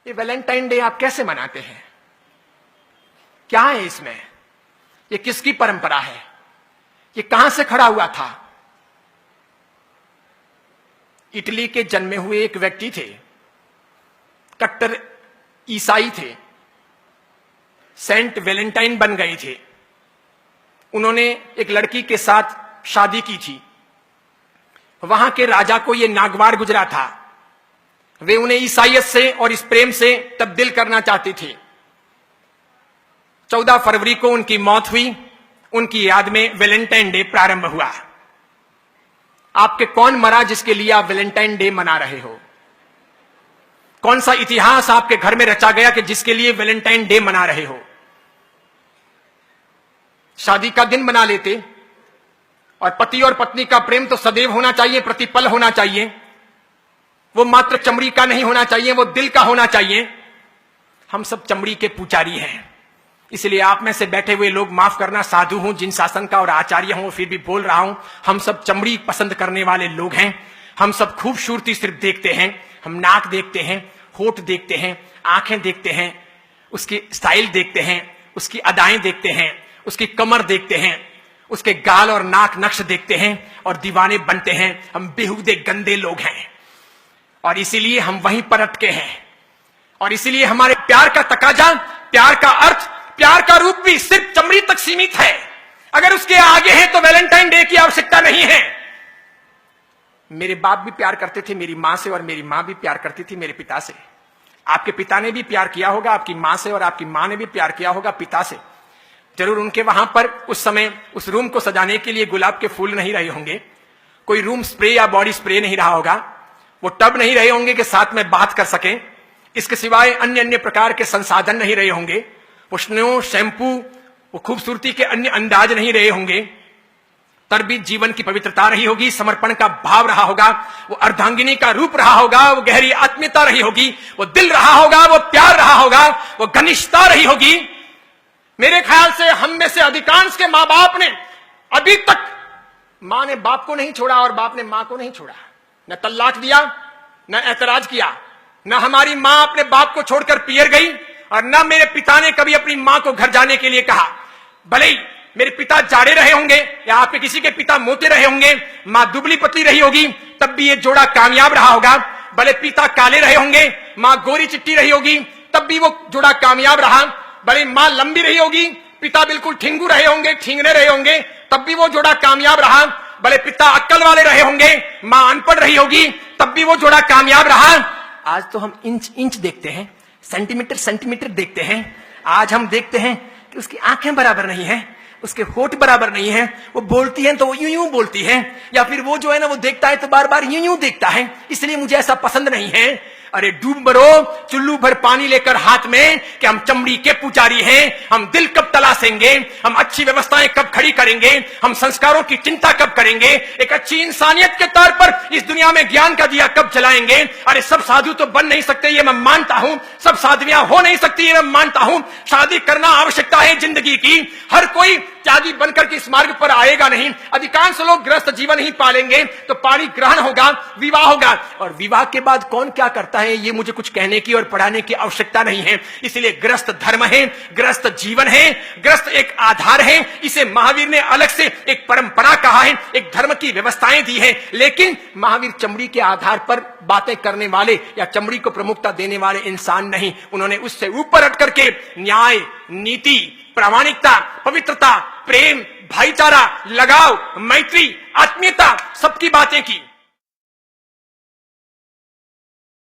ये Valentine day आप कैसे मनाते हैं? क्या है इसमें? ये किसकी परंपरा है? ये कहां से खड़ा हुआ था? इटली के जन्मे हुए एक व्यक्ति थे, कट्टर ईसाई थे, सेंट वैलेंटाइन बन गए थे। उन्होंने एक लड़की के साथ शादी की थी। वहां के राजा को यह नागवार गुजरा था। वे उन्हें ईसाइयत से और इस प्रेम से तब्दील करना चाहते थे। 14 फरवरी को उनकी मौत हुई। उनकी याद में वैलेंटाइन डे प्रारंभ हुआ। आपके कौन मरा जिसके लिए आप वैलेंटाइन डे मना रहे हो? कौन सा इतिहास आपके घर में रचा गया कि जिसके लिए वैलेंटाइन डे मना रहे हो? शादी का दिन मना लेते, और पति और पत्नी का प्रेम तो सदैव होना चाहिए, प्रतिपल होना चाहिए। वो मात्र चमड़ी का नहीं होना चाहिए, वो दिल का होना चाहिए। हम सब चमड़ी के पुजारी हैं, इसलिए आप में से बैठे हुए लोग माफ करना, साधु हूं, जिन शासन का और आचार्य हूं, फिर भी बोल रहा हूं। हम सब चमड़ी पसंद करने वाले लोग हैं। हम सब खूबसूरती सिर्फ देखते हैं। हम नाक देखते हैं, होठ देखते हैं, आंखें देखते हैं, उसकी स्टाइल देखते हैं, उसकी अदाएं देखते हैं, उसकी कमर देखते हैं, उसके गाल और नाक नक्श देखते हैं और दीवाने बनते हैं। हम बेहुदे गंदे लोग हैं और इसीलिए हम वहीं पर अटके हैं। और इसीलिए हमारे प्यार का तकाजा, प्यार का अर्थ, प्यार का रूप भी सिर्फ चमड़ी तक सीमित है। अगर उसके आगे है तो वैलेंटाइन डे की आवश्यकता नहीं है। मेरे बाप भी प्यार करते थे मेरी मां से, और मेरी मां भी प्यार करती थी मेरे पिता से। आपके पिता ने भी प्यार किया होगा आपकी मां से, और आपकी मां ने भी प्यार किया होगा पिता से। जरूर उनके वहां पर उस समय उस रूम को सजाने के लिए गुलाब के फूल नहीं रहे होंगे, कोई रूम स्प्रे या बॉडी स्प्रे नहीं रहा होगा, वो टब नहीं रहे होंगे कि साथ में बात कर सकें। इसके सिवाय अन्य अन्य प्रकार के संसाधन नहीं रहे होंगे, वो स्नो, शैम्पू, वो खूबसूरती के अन्य अंदाज नहीं रहे होंगे। तरबीज जीवन की पवित्रता रही होगी, समर्पण का भाव रहा होगा, वो अर्धांगिनी का रूप रहा होगा, वो गहरी आत्मीयता रही होगी, वो दिल रहा होगा, वो प्यार रहा होगा, वो घनिष्ठता रही होगी। मेरे ख्याल से हम में से अधिकांश के मां बाप ने अभी तक, मां ने बाप को नहीं छोड़ा और बाप ने मां को नहीं छोड़ा, न तल्लाक दिया, न ऐतराज किया, न हमारी मां अपने बाप को छोड़कर पियर गई, और न मेरे पिता ने कभी अपनी मां को घर जाने के लिए कहा। भले ही मेरे पिता जाड़े रहे होंगे या आपके किसी के पिता मोटे रहे होंगे, मां दुबली पतली रही होगी, तब भी ये जोड़ा कामयाब रहा होगा। भले पिता काले रहे होंगे, मां गोरी चिट्टी रही होगी, तब भी वो जोड़ा कामयाब रहा। भले मां लंबी रही होगी, पिता बिल्कुल ठिंगू रहे होंगे, ठिंगने रहे होंगे, तब भी वो जोड़ा कामयाब रहा। भले पिता अक्कल वाले रहे होंगे, मां अनपढ़ रही होगी, तब भी वो जोड़ा कामयाब रहा। आज तो हम इंच इंच देखते हैं, सेंटीमीटर सेंटीमीटर देखते हैं। आज हम देखते हैं कि उसकी आंखें बराबर नहीं है, उसके होठ बराबर नहीं है, वो बोलती है तो वो यूं यूं बोलती है, या फिर वो जो है ना वो देखता है तो बार बार यूं यूं देखता है, इसलिए मुझे ऐसा पसंद नहीं है। अरे डूब मरो चुल्लू भर पानी लेकर हाथ में कि हम चमड़ी के पुजारी हैं। हम दिल कब तलाशेंगे, हम अच्छी व्यवस्थाएं कब खड़ी करेंगे, हम संस्कारों की चिंता कब करेंगे, एक अच्छी इंसानियत के तौर पर इस दुनिया में ज्ञान का दिया कब जलाएंगे। अरे सब साधु तो बन नहीं सकते ये मैं मानता हूं, सब साधवियां हो नहीं सकती ये मैं मानता हूं। शादी करना आवश्यकता है जिंदगी की, हर कोई त्यागी बनकर के इस मार्ग पर आएगा नहीं। अधिकांश लोग गृहस्थ जीवन ही पालेंगे तो पाणी ग्रहण होगा, विवाह होगा, और विवाह के बाद कौन क्या करता है ये मुझे कुछ कहने की और पढ़ाने की आवश्यकता नहीं है। इसलिए गृहस्थ धर्म है, गृहस्थ जीवन है, गृहस्थ एक आधार है। इसे महावीर ने अलग से एक परंपरा कहा है, एक धर्म की व्यवस्थाएं दी है। लेकिन महावीर चमड़ी के आधार पर बातें करने वाले या चमड़ी को प्रमुखता देने वाले इंसान नहीं। उन्होंने उससे ऊपर हट करके न्याय, नीति, प्रामाणिकता, पवित्रता, प्रेम, भाईचारा, लगाव, मैत्री, आत्मीयता, सबकी बातें की।